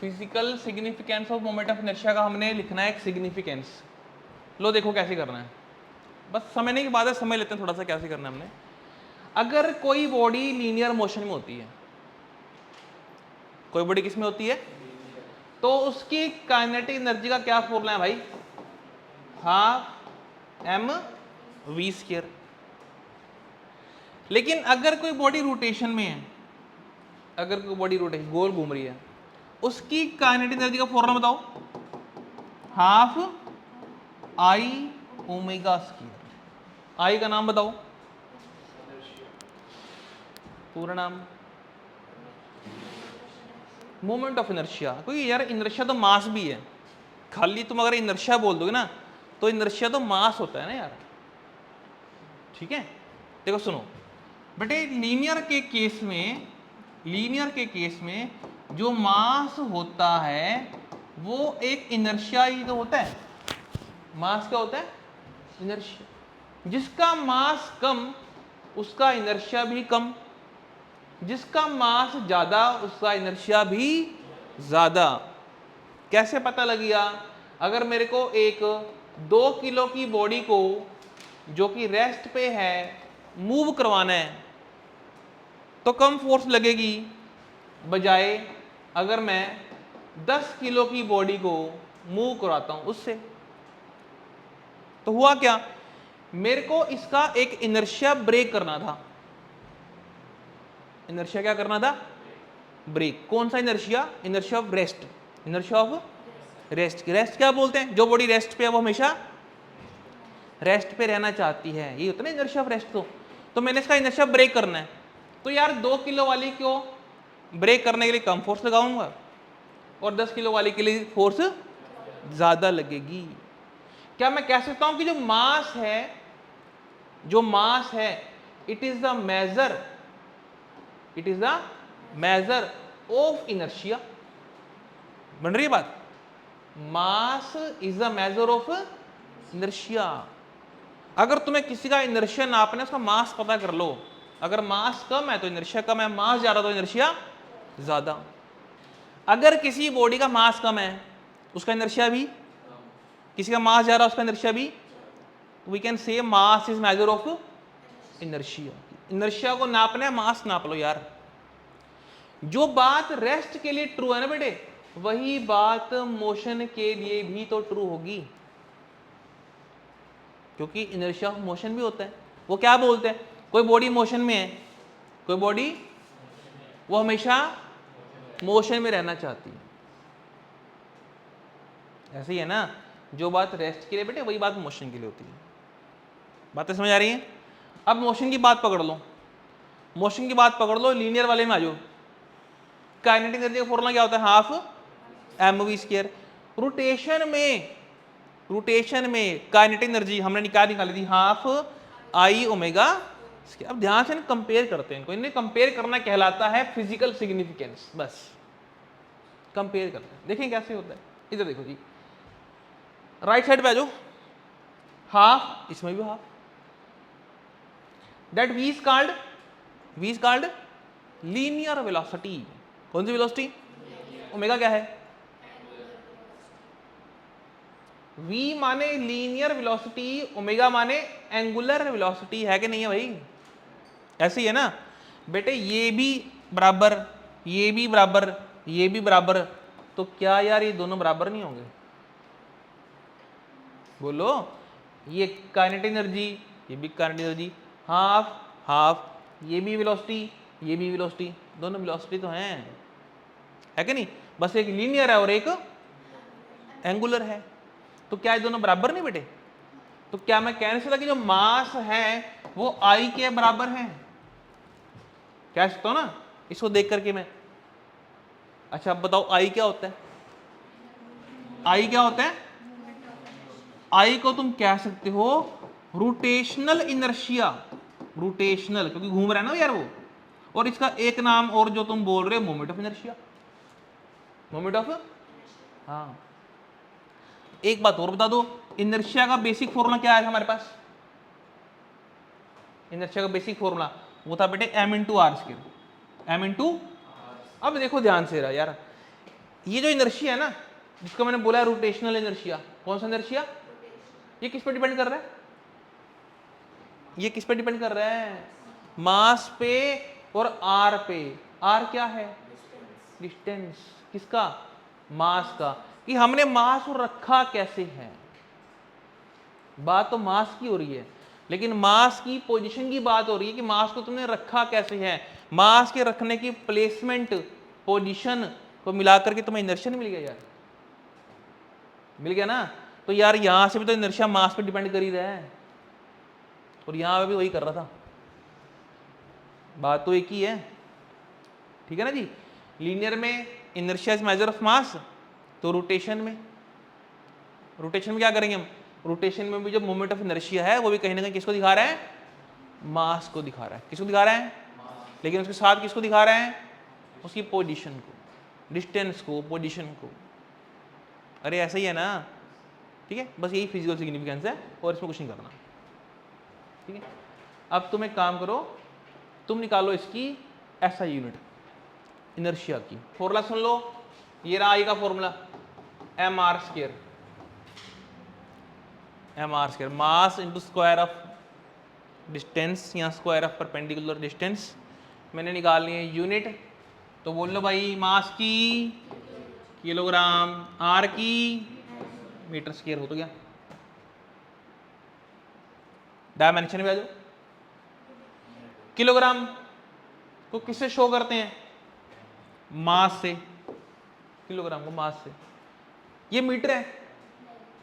Physical significance of moment of inertia का हमने लिखना है एक सिग्निफिकेंस। लो देखो कैसे करना है, बस समझने की बात है, समझ लेते हैं थोड़ा सा कैसे करना है हमने। अगर कोई बॉडी लीनियर मोशन में होती है, कोई बॉडी किस में होती है, तो उसकी काइनेटिक एनर्जी का क्या फॉर्मूला है भाई, हाफ एम वी स्क्वायर। लेकिन अगर कोई बॉडी रोटेशन में है, अगर कोई बॉडी रोटेशन गोल घूम रही है, उसकी काइनेटिक एनर्जी का फॉर्मूला बताओ, हाफ आई ओमेगा स्क्वायर। आई का नाम बताओ, पूरा नाम, मोमेंट ऑफ इनर्शिया। क्योंकि यार इनर्शिया तो मास भी है, खाली तुम अगर इनर्शिया बोल दोगे ना तो इनर्शिया तो मास होता है ना यार, ठीक है। देखो सुनो बेटे, लीनियर के केस में, लीनियर के केस में जो मास होता है वो एक इनर्शिया ही तो होता है। मास क्या होता है, इनर्शिया। जिसका मास कम उसका इनर्शिया भी कम, जिसका मास ज्यादा उसका इनर्शिया भी ज्यादा। कैसे पता लग गया, अगर मेरे को एक 2 किलो की बॉडी को जो कि रेस्ट पे है मूव करवाना है तो कम फोर्स लगेगी, बजाय अगर मैं 10 किलो की बॉडी को मूव कराता हूं उससे। तो हुआ क्या, मेरे को इसका एक इनर्शिया ब्रेक करना था। इनर्शिया क्या करना था, ब्रेक। कौन सा inertia, inertia of rest, inertia of rest. Rest क्या बोलते हैं, जो बॉडी रेस्ट पे है वो हमेशा रेस्ट पे रहना चाहती है, ये होता है ना इनर्शिया ऑफ रेस्ट। तो मैंने इसका इनर्शिया ब्रेक करना है, तो यार 2 किलो वाली को ब्रेक करने के लिए कम फोर्स लगाऊंगा और 10 किलो वाली के लिए फोर्स ज्यादा लगेगी। क्या मैं कह सकता हूं कि जो मास है, जो मास है, it is the measure, it is the measure of inertia. बन रही है बात, mass is the measure of inertia. अगर तुम्हें किसी का इनर्शिया नापना है, उसका मास पता कर लो। अगर मास कम है तो इनर्शिया कम है, मास ज्यादा तो इनर्शिया ज्यादा। अगर किसी बॉडी का मास कम है उसका इनर्शिया भी, किसी का मास ज्यादा उसका इनर्शिया भी, we can say mass is measure of inertia. Inertia को नापना है, मास नाप लो यार। जो बात रेस्ट के लिए ट्रू है ना बेटे, वही बात मोशन के लिए भी तो ट्रू होगी, क्योंकि इनर्शिया ऑफ मोशन भी होता है। वो क्या बोलते हैं, कोई बॉडी मोशन में है, कोई बॉडी वो हमेशा मोशन में रहना चाहती है। ऐसे ही है ना, जो बात रेस्ट के लिए बेटे वही बात मोशन के लिए होती है। बातें समझ आ रही हैं। अब मोशन की बात पकड़ लो, मोशन की बात पकड़ लो, लीनियर वाले में आ जाओ। काइनेटिक एनर्जी का फॉर्मूला क्या होता है, half M V square. Rotation में, रोटेशन में काइनेटिक एनर्जी हमने निकाली थी हाफ आई ओमेगा। अब ध्यान से कंपेयर करते हैं इनको, इन्हें कंपेयर करना कहलाता है फिजिकल सिग्निफिकेंस। बस कंपेयर करते हैं, देखें कैसे होता है। इधर देखो जी, राइट साइड पे आ जाओ, हाफ, इसमें भी half. That v is called, v is called linear velocity. कौन सी वेलोसिटी, ओमेगा क्या है, v माने लीनियर वेलोसिटी, ओमेगा माने एंगुलर वेलोसिटी, है कि नहीं है भाई। ऐसे ही है ना बेटे, ये भी बराबर, ये भी बराबर, ये भी बराबर, तो क्या यार ये दोनों बराबर नहीं होंगे, बोलो। ये काइनेटिक एनर्जी, ये भी काइनेटिक एनर्जी, हाफ हाफ, ये भी वेलोसिटी, ये भी वेलोसिटी, दोनों वेलोसिटी तो हैं, है कि नहीं। बस एक लीनियर है और एक एंगुलर है, तो क्या ये दोनों बराबर नहीं बेटे। तो क्या मैं कह नहीं सकता कि जो मास है वो आई के बराबर है, कह सकता हूं ना इसको देख करके मैं। अच्छा अब बताओ आई क्या होता है, आई क्या होता है, आई को तुम कह सकते हो रोटेशनल इनर्शिया, रोटेशनल क्योंकि घूम रहा है ना यार वो, और इसका एक नाम और जो तुम बोल रहे हो moment of inertia, moment of, हाँ। एक बात और बता दो, इनर्शिया का बेसिक फॉर्मूला क्या है हमारे पास, इनर्शिया का बेसिक फॉर्मूला वो था बेटे m into R square, m into. अब देखो ध्यान से रहा यार, ये जो इनर्शिया है ना, जिसको मैंने बोला रोटेशनल इनर्शिया, कौन सा इनर्शिया, ये किस पे डिपेंड कर रहा है, ये किस पे डिपेंड कर रहा है, मास पे और आर पे। आर क्या है, डिस्टेंस, किसका, मास का, कि हमने मास को रखा कैसे है। बात तो मास की हो रही है, लेकिन मास की पोजीशन की बात हो रही है कि मास को तुमने रखा कैसे है। मास के रखने की प्लेसमेंट, पोजीशन को मिलाकर के तुम्हें इनर्शिया नहीं मिल गया यार, मिल गया ना। तो यार यहां से भी तो इनर्शिया मास पे डिपेंड कर ही रहा है, और यहां पे भी वही कर रहा था, बात तो एक ही है, ठीक है ना जी। लीनियर में inertia is measure of mass, तो रोटेशन में क्या करेंगे हम, रोटेशन में भी जो मोमेंट ऑफ इनर्शिया है वो भी कहीं ना कहीं किसको दिखा रहा है, मास को दिखा रहा है। किसको दिखा रहा है, लेकिन उसके साथ किसको दिखा रहा है, उसकी पोजीशन को, डिस्टेंस को, पोजीशन को। अरे ऐसा ही है ना, ठीक है, बस यही फिजिकल सिग्निफिकेंस है और इसमें कुछ नहीं करना, ठीक है। अब तुम एक काम करो, तुम निकालो इसकी ऐसा यूनिट इनर्शिया की, फॉर्मूला सुन लो, ये रहा आई का formula, M R square, mass into square of distance या स्क्वायर ऑफ परपेंडिकुलर डिस्टेंस। मैंने निकालनी है यूनिट, तो बोल लो भाई, मास की किलोग्राम, आर की मीटर स्क्वायर, हो तो गया। डायमेंशन में आ जाओ, किलोग्राम को किससे शो करते हैं, मास से, किलोग्राम को मास से। ये मीटर है,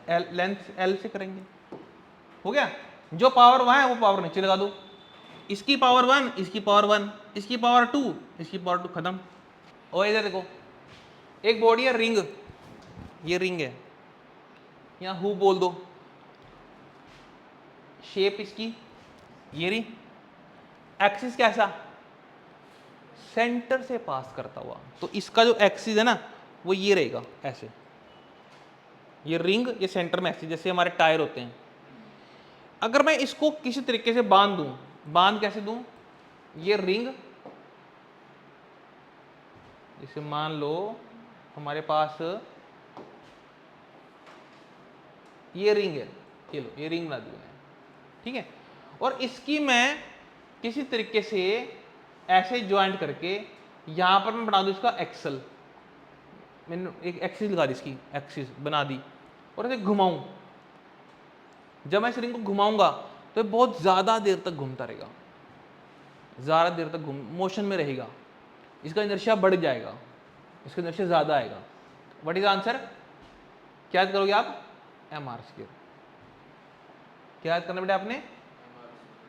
एल लेंथ एल से करेंगे, हो गया। जो पावर वहां है वो पावर नीचे लगा दो, इसकी पावर 1, इसकी पावर 1, इसकी पावर 2, इसकी पावर 2, खत्म। और इधर देखो, एक बॉडी है रिंग, ये रिंग है, यहाँ हु बोल दो, शेप इसकी ये रही, एक्सिस कैसा, सेंटर से पास करता हुआ, तो इसका जो एक्सिस है ना वो ये रहेगा ऐसे, ये रिंग, ये सेंटर में एक्सिस, जैसे हमारे टायर होते हैं। अगर मैं इसको किसी तरीके से बांध दूं, बांध कैसे दूं, ये रिंग, जैसे मान लो हमारे पास ये रिंग है, ये लो, ये रिंग बना दी मैंने, ठीक है। और इसकी मैं किसी तरीके से ऐसे ज्वाइंट करके यहां पर मैं बना दूं इसका एक्सल, मैंने एक एक्सिस लगा दी, इसकी एक्सिस बना दी, और इसे घुमाऊं। जब मैं इस रिंग को घुमाऊंगा तो ये बहुत ज़्यादा देर तक घूमता रहेगा, ज़्यादा देर तक मोशन में रहेगा, इसका इनर्शिया बढ़ जाएगा, इसका इनर्शिया ज़्यादा आएगा। व्हाट इज आंसर, क्या याद करोगे आप, एम आर स्क्वायर। क्या याद करना बेटा आपने,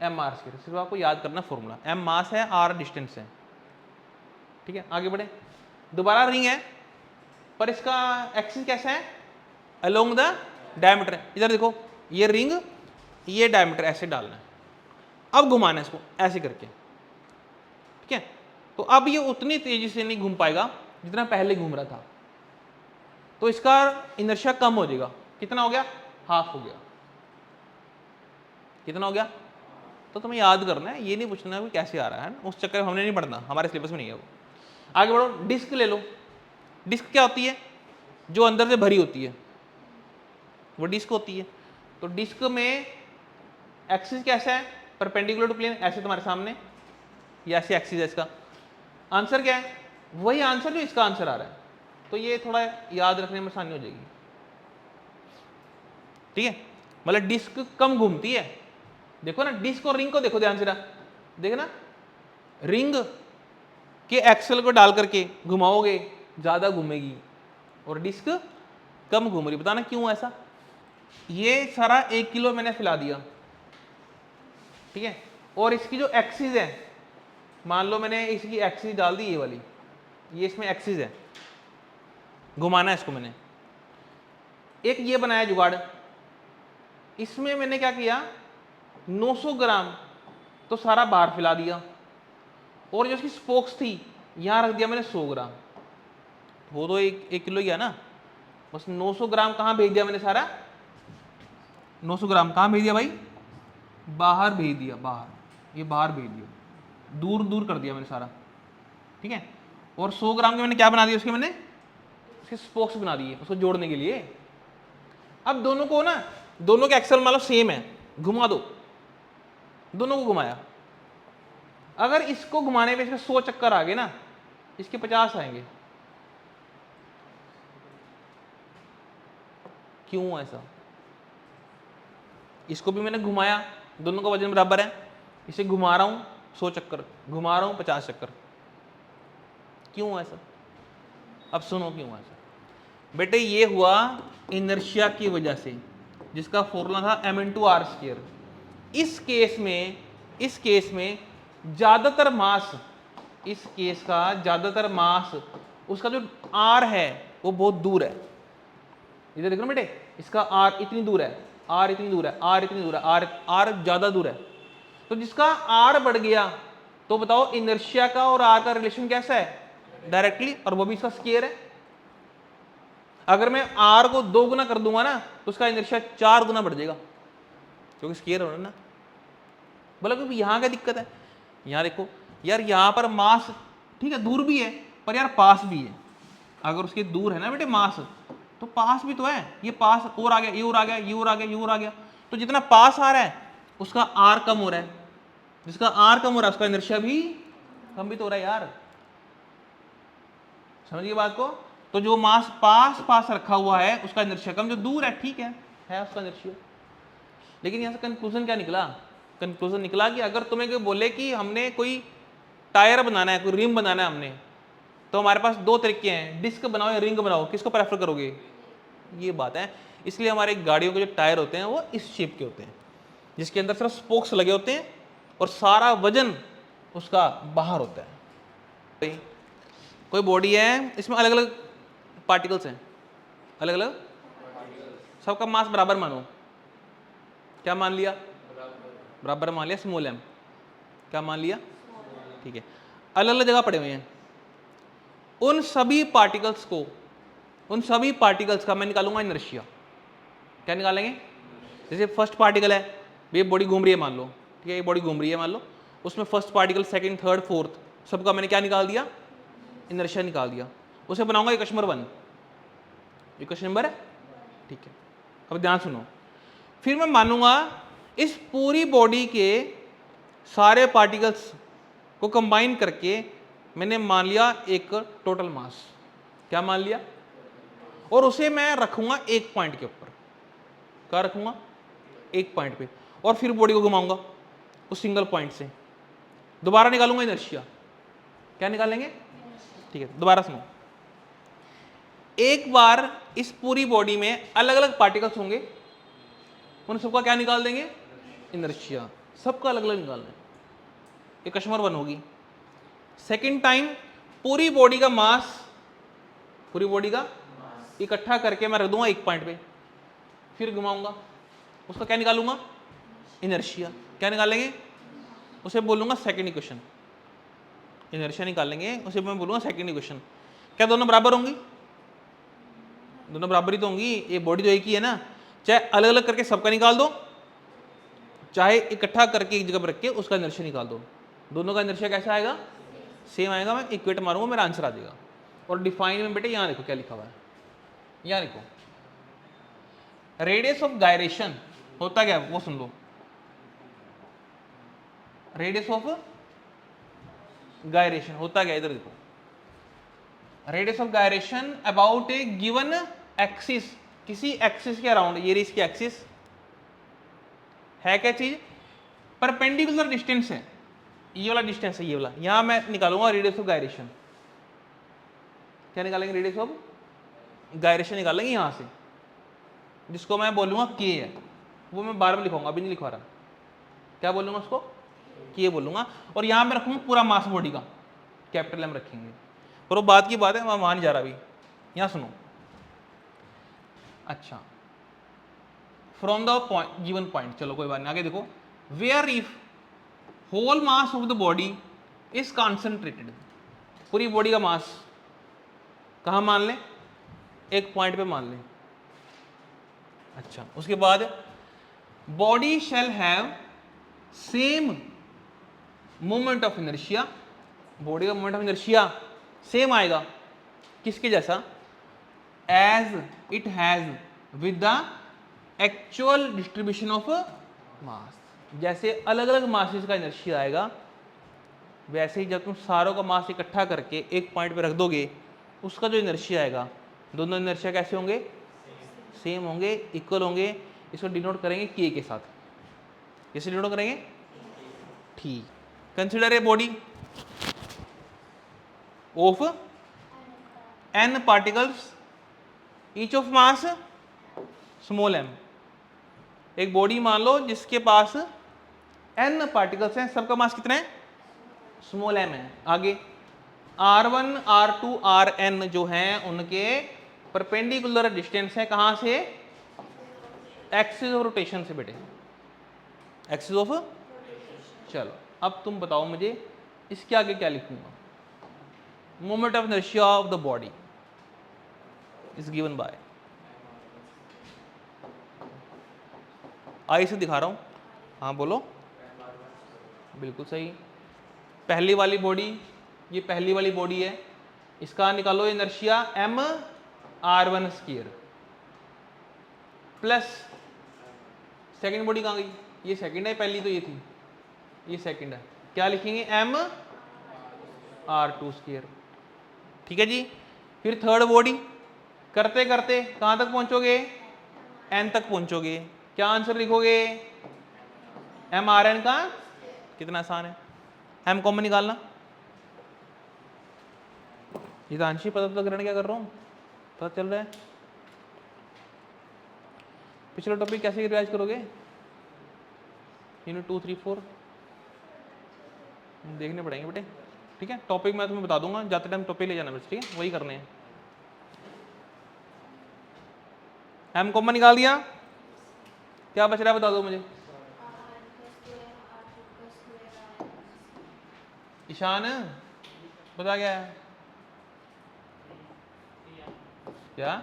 एम आर स्क्वायर, सिर्फ आपको याद करना फॉर्मूला, एम मास है, आर डिस्टेंस है, ठीक है। आगे बढ़े, दोबारा रिंग है पर इसका एक्सिस कैसा है, अलोंग द डायमीटर। इधर देखो, ये रिंग, ये डायमीटर ऐसे डालना है, अब घुमाना है इसको ऐसे करके, ठीक है। तो अब ये उतनी तेजी से नहीं घूम पाएगा जितना पहले घूम रहा था, तो इसका इनर्शिया कम हो जाएगा। कितना हो गया, हाफ हो गया, कितना हो गया। तो तुम्हें याद करना है, ये नहीं पूछना है कैसे आ रहा है, उस चक्कर में हमने नहीं पढ़ना, हमारे सिलेबस में नहीं है वो। आगे बढ़ो, डिस्क ले लो। डिस्क क्या होती है, जो अंदर से भरी होती है वो डिस्क होती है। तो डिस्क में एक्सिस कैसा है, परपेंडिकुलर टू प्लेन, ऐसे तुम्हारे सामने, ये ऐसी एक्सिस है। इसका आंसर क्या है, वही आंसर जो इसका आंसर आ रहा है, तो ये थोड़ा याद रखने में आसानी हो जाएगी, ठीक है। मतलब डिस्क कम घूमती है, देखो ना, डिस्क और रिंग को देखो ध्यान से, देखो ना, रिंग के एक्सल को डाल करके घुमाओगे ज्यादा घूमेगी, और डिस्क कम घूम रही, बताना क्यों ऐसा। ये सारा 1 किलो मैंने फैला दिया, ठीक है, और इसकी जो एक्सिस है, मान लो मैंने इसकी एक्सिस डाल दी ये वाली, ये इसमें एक्सिस है, घुमाना है इसको मैंने। एक ये बनाया जुगाड़, इसमें मैंने क्या किया, 900 ग्राम तो सारा बाहर फैला दिया, और जो इसकी स्पोक्स थी यहां रख दिया मैंने 100 ग्राम, वो तो 1 किलो ही है ना, बस 900 ग्राम कहाँ भेज दिया मैंने सारा, 900 ग्राम कहाँ भेज दिया भाई, बाहर भेज दिया, बाहर, ये बाहर भेज दिया, दूर दूर कर दिया मैंने सारा, ठीक है। और 100 ग्राम के मैंने क्या बना दिया, उसके मैंने इसके स्पोक्स बना दिए उसको जोड़ने के लिए। अब दोनों को ना, दोनों के एक्सल मान लो सेम है, घुमा दो, दोनों को घुमाया। अगर इसको घुमाने पे इसके 100 चक्कर आ गए ना, इसके 50 आएंगे। क्यों ऐसा? इसको भी मैंने घुमाया, दोनों का वजन बराबर है, इसे घुमा रहा हूं 100 चक्कर, घुमा रहा हूं 50 चक्कर। क्यों ऐसा? अब सुनो क्यों ऐसा। बेटे ये हुआ इनर्शिया की वजह से, जिसका फॉर्मूला था m/r²। इस केस में ज्यादातर मास, इस केस का ज्यादातर मास, उसका जो r है वो बहुत दूर है। इधर देखो ना बेटे, इसका r इतनी दूर है, r इतनी दूर है, r इतनी दूर है, r ज्यादा दूर है। तो जिसका r बढ़ गया तो बताओ इनर्शिया का और r का रिलेशन कैसा है? डायरेक्टली, और वो भी इसका स्केयर है। अगर मैं r को 2 गुना कर दूंगा ना तो उसका इनर्शिया 4 गुना बढ़ जाएगा, क्योंकि स्केयर हो रहा है ना। बोला कि यहां क्या दिक्कत है? यहां देखो यार, यहां पर मास ठीक है दूर भी है, पर यार पास भी है। अगर उसके दूर है ना बेटे मास, तो पास भी तो है। ये पास और आ गया, ये और आ गया, ये और आ गया, ये और आ गया। तो जितना पास आ रहा है उसका आर कम हो रहा है, जिसका आर कम हो रहा है उसका इनर्शिया भी कम भी तो हो रहा है यार। समझिए बात को। तो जो मास पास रखा हुआ है उसका इनर्शिया कम, जो दूर है ठीक है उसका इनर्शिया। लेकिन यहां से कंक्लूजन क्या निकला? कंक्लूजन निकला कि अगर तुम्हें कोई बोले कि हमने कोई टायर बनाना है, कोई रिम बनाना है हमने, तो हमारे पास 2 तरीके हैं, डिस्क बनाओ या रिंग बनाओ, किसको प्रेफर करोगे? ये बात है। इसलिए हमारे गाड़ियों के जो टायर होते हैं वो इस शेप के होते हैं, जिसके अंदर सिर्फ स्पोक्स लगे होते हैं और सारा वजन उसका बाहर होता है। कोई बॉडी है, इसमें अलग अलग पार्टिकल्स हैं, अलग अलग, सबका मास बराबर मानो। क्या मान लिया? बराबर मान लिया, स्मॉल m। क्या मान लिया? ठीक है। अलग अलग जगह पड़े हुए हैं। उन सभी पार्टिकल्स का मैं निकालूंगा इनर्शिया। क्या निकालेंगे? जैसे फर्स्ट पार्टिकल है, ये बॉडी घूम रही है मान लो, ठीक है, ये बॉडी घूम रही है मान लो, उसमें first particle, second, third, fourth, सबका मैंने क्या निकाल दिया? इनर्शिया निकाल दिया। उसे बनाऊंगा इक्वेशन नंबर 1, इक्वेशन नंबर है, ठीक है। अब ध्यान सुनो, फिर मैं मानूंगा इस पूरी बॉडी के सारे पार्टिकल्स को कंबाइन करके मैंने मान लिया एक टोटल मास। क्या मान लिया? और उसे मैं रखूंगा एक पॉइंट के ऊपर। क्या रखूंगा? एक पॉइंट पे। और फिर बॉडी को घुमाऊंगा उस सिंगल पॉइंट से, दोबारा निकालूंगा इनर्शिया। क्या निकालेंगे? ठीक है, दोबारा सुनो। एक बार इस पूरी बॉडी में अलग अलग पार्टिकल्स होंगे, उन सबका क्या निकाल देंगे? इनर्शिया। सबका अलग अलग निकालना है। ये क्वेश्चन नंबर 1 होगी। सेकेंड टाइम पूरी बॉडी का मास, पूरी बॉडी का इकट्ठा करके मैं रख दूंगा एक पॉइंट पे, फिर घुमाऊंगा, उसका क्या निकालूंगा? इनर्शिया। क्या निकालेंगे? उसे बोलूंगा सेकेंड इक्वेशन। इनर्शिया निकालेंगे, उसे मैं बोलूंगा सेकेंड इक्वेशन। क्या दोनों बराबर होंगी? दोनों बराबर ही तो होंगी, ये बॉडी तो एक ही है ना। चाहे अलग अलग करके सबका निकाल दो, चाहे इकट्ठा करके एक जगह पर रख के उसका इनर्शिया निकाल दो, दोनों का इनर्शिया कैसा आएगा? सेम आएगा। मैं इक्वेट मारूंगा, मेरा आंसर आ जाएगा। और डिफाइन में बेटे यहां देखो क्या लिखा हुआ है, यहां देखो रेडियस ऑफ गायरेशन होता क्या है वो सुन लो। रेडियस ऑफ गायरेशन होता क्या, इधर देखो। Radius of gyration about A given axis, किसी एक्सिस के अराउंड, ये इसकी एक्सिस है क्या चीज? परपेंडिकुलर डिस्टेंस है, ये वाला डिस्टेंस है, ये वाला। यहां मैं निकालूंगा रेडियस ऑफ गायरेशन। क्या निकालेंगे? रेडियस ऑफ गायरेशन निकालेंगे यहां से, जिसको मैं बोलूंगा के है। वो मैं बार में लिखूंगा, अभी नहीं लिखवा रहा। क्या बोलूंगा उसको? के बोलूंगा। और यहां मैं रखूंगा पूरा मास बॉडी का, कैपिटल एम रखेंगे। पर वो बात की बात है, मैं वहां नहीं जा रहा अभी। यहां सुनो, अच्छा, from the point given point, चलो कोई बात नहीं, आगे देखो। Where if whole mass of the body is concentrated, पूरी बॉडी का मास कहां मान लें? एक पॉइंट पे मान लें। अच्छा, उसके बाद body shall have same moment of inertia, body का मोमेंट ऑफ इनर्शिया सेम आएगा, किसके जैसा? As it has with the actual distribution of mass. जैसे अलग अलग मासेस का इनर्शिया आएगा, वैसे ही जब तुम सारों का मास इकट्ठा करके एक पॉइंट पे रख दोगे, उसका जो इनर्शिया आएगा, दोनों इनर्शिया कैसे होंगे? सेम होंगे, इक्वल होंगे। इसको डिनोट करेंगे के के साथ। कैसे डिनोट करेंगे? ठीक। Consider a body of n particles each of mass small m। एक बॉडी मान लो जिसके पास n पार्टिकल्स हैं, सबका मास कितना है? स्मॉल m है। आगे r1 r2 rn जो हैं उनके परपेंडिकुलर डिस्टेंस है कहां से? एक्सिस ऑफ रोटेशन से बेटे, एक्सिस ऑफ। चलो अब तुम बताओ मुझे इसके आगे क्या लिखूंगा? Moment of inertia of the body is given by, I से दिखा रहा हूं। हाँ बोलो। बिल्कुल सही। पहली वाली बॉडी, ये पहली वाली बॉडी है, इसका निकालो inertia m r1 square plus second body कहाँ गई? ये सेकेंड है, पहली तो ये थी, ये सेकेंड है। क्या लिखेंगे? m r2 square. ठीक है जी। फिर थर्ड बॉडी करते करते कहाँ तक पहुंचोगे? n तक पहुंचोगे। क्या आंसर लिखोगे? m r n का। कितना आसान है, m कॉमन निकालना। हितांशी पदार्थ ग्रहण क्या कर रहा हूँ, पता चल रहा है? पिछला टॉपिक कैसे रिवाइज करोगे? यूनिट 2, 3, 4 देखने पड़ेंगे बेटे। ठीक है, टॉपिक मैं तुम्हें बता दूंगा, जाते टाइम टॉपिक ले जाना बस। ठीक है, वही करने हैं। एम कॉमन निकाल दिया, क्या बच रहा है बता दो मुझे। ईशान बता क्या है? क्या?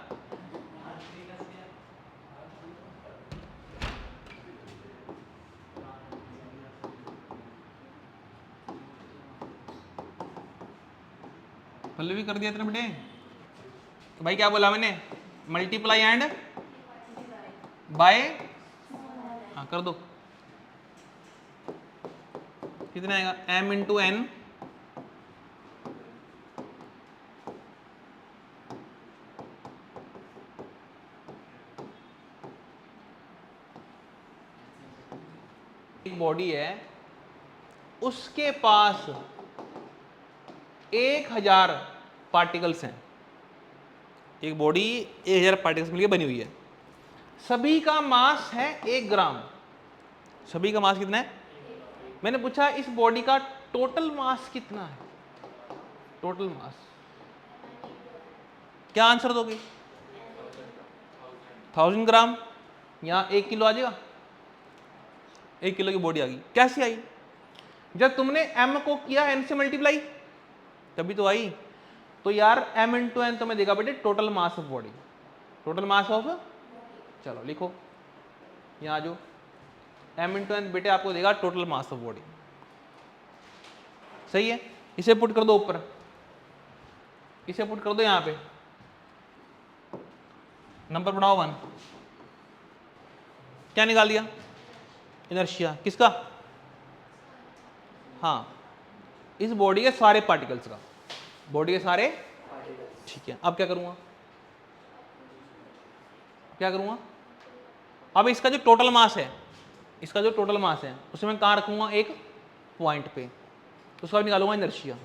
पल्लवी कर दिया तेरे बेटे। तो भाई क्या बोला मैंने? Multiply and by. हाँ कर दो। कितना आएगा? m इंटू एन एक बॉडी है, उसके पास 1000 पार्टिकल्स हैं। एक बॉडी 1000 पार्टिकल्स मिलकर बनी हुई है, सभी का मास है 1 ग्राम। सभी का मास कितना है? मैंने पूछा इस बॉडी का टोटल मास कितना है? टोटल मास क्या आंसर दोगे? 1000 ग्राम। यहां 1 किलो आ जाएगा। 1 किलो की बॉडी आ गई। कैसे आई? जब तुमने m को किया n से मल्टीप्लाई, तभी तो आई। तो यार m इंटू एन तुम्हें देगा बेटे total mass of body. Total mass of, चलो लिखो यहां जो m इंटू एन बेटे आपको देगा टोटल मास ऑफ बॉडी। सही है, इसे पुट कर दो ऊपर, इसे पुट कर दो यहां पे। नंबर बनाओ 1। क्या निकाल दिया? इनर्शिया किसका? हाँ, इस बॉडी के सारे पार्टिकल्स का, बॉडी के सारे। ठीक है, अब क्या करूंगा? क्या करूंगा? अब इसका जो टोटल मास है, इसका जो टोटल मास है उसे मैं कहाँ रखूंगा? एक पॉइंट पे, उसका निकालूंगा इनर्शिया।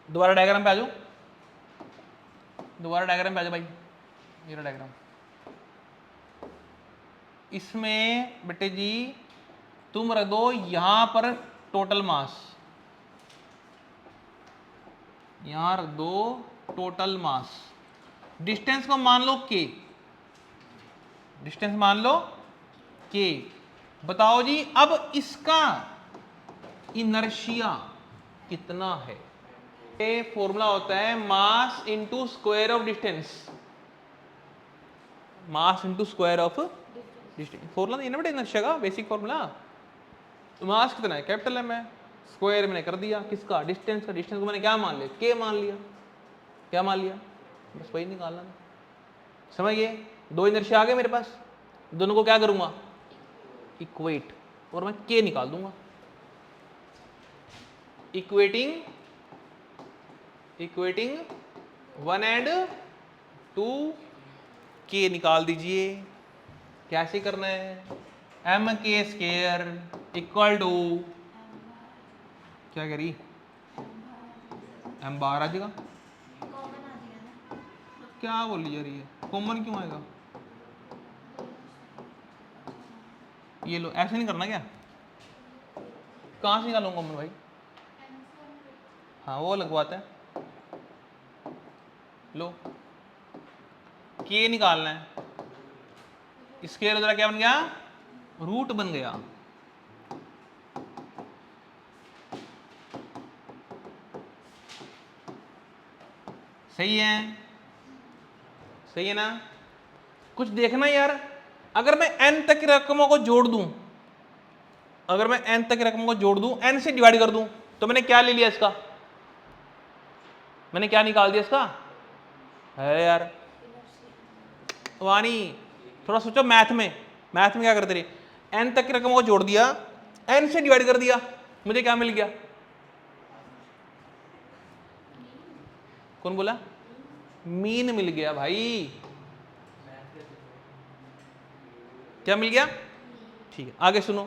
दोबारा डायग्राम पे आ जाओ, दोबारा डायग्राम पे आ जाओ भाई। ये डायग्राम, इसमें बेटे जी तुम रख दो यहां पर टोटल मास, यहां रख दो टोटल मास। डिस्टेंस को मान लो k, डिस्टेंस मान लो k। बताओ जी अब इसका इनर्शिया कितना है? ये फॉर्मूला होता है मास into square of distance, mass into square of distance. Formula नहीं ना बेटा इनर्शिया का, बेसिक फॉर्मूला। तो मास कितना है? कैपिटल एम है, स्क्वायर मैंने कर दिया किसका? डिस्टेंस का। डिस्टेंस को मैंने क्या मान लिया? के मान लिया। क्या मान लिया? बस वही निकालना था। समझ गए? दो इनर्शिया आ गए मेरे पास, दोनों को क्या करूंगा, इक्वेट, और मैं के निकाल दूंगा। इक्वेटिंग 1 एंड 2, के निकाल दीजिए। कैसे करना है, एम के स्केयर इक्वल टू, क्या करी, एम बाहर आ जाएगा, क्या बोली जा रही है, कॉमन क्यों आएगा, ये लो, ऐसे नहीं करना क्या, कहाँ से निकालूंगा कॉमन भाई, हाँ वो लगवाता है, लो के निकालना है, स्केयर जरा क्या बन गया, रूट बन गया। सही है, सही है ना? कुछ देखना यार, अगर मैं n तक की रकमों को जोड़ दूं, अगर मैं n तक की रकमों को जोड़ दूं, n से डिवाइड कर दूं, तो मैंने क्या ले लिया इसका, मैंने क्या निकाल दिया इसका, है यार वानी, थोड़ा सोचो मैथ में क्या करते रहे, n तक की रकमों को जोड़ दिया, n से डिवाइड कर दिया, मुझे क्या मिल गया, कौन बोला, मीन मिल गया भाई, क्या मिल गया, ठीक है। आगे सुनो,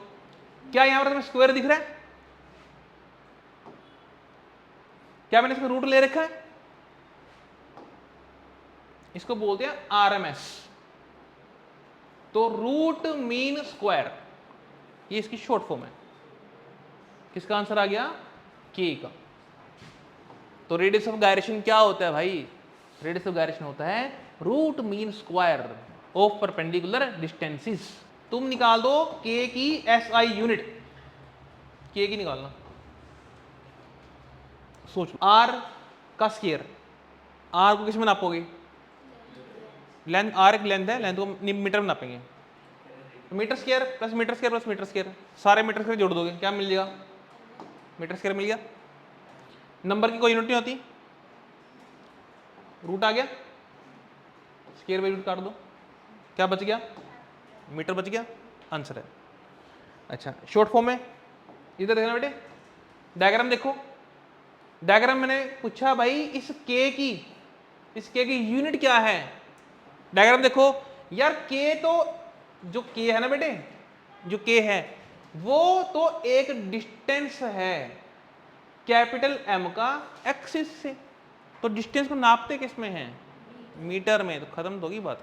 क्या यहां पर तुम्हें स्क्वायर दिख रहा है, क्या मैंने इसमें रूट ले रखा है, इसको बोलते हैं आरएमएस, तो रूट मीन स्क्वायर, ये इसकी शॉर्ट फॉर्म है, किसका आंसर आ गया, के का। तो रेडियस ऑफ गायरेशन क्या होता है भाई, रेडियस ऑफ गायरेशन होता है root mean square of perpendicular distances. तुम निकाल दो के की एसआई यूनिट, के की निकालना, सोच, आर का स्क्वायर, आर को किस में नापोगे, लेंथ, आर एक लेंथ है, लेंथ को मीटर में नापेंगे, तो metre square plus metre square plus metre square, सारे मीटर स्क्वायर जोड़ दोगे, क्या मिल जाएगा, मीटर स्क्वायर मिल गया। नंबर की कोई यूनिट नहीं होती, रूट आ गया, स्क्वायर बाई रूट काट दो, क्या बच गया, मीटर बच गया, आंसर है। अच्छा शॉर्ट फॉर्म में इधर देखना बेटे, डायग्राम देखो, डायग्राम मैंने पूछा भाई इस के की यूनिट क्या है, डायग्राम देखो यार, के तो जो के है ना बेटे, जो के है वो तो एक डिस्टेंस है कैपिटल एम का एक्सिस से, तो डिस्टेंस को नापते किस में है, मीटर में, तो खत्म तो होगी बात।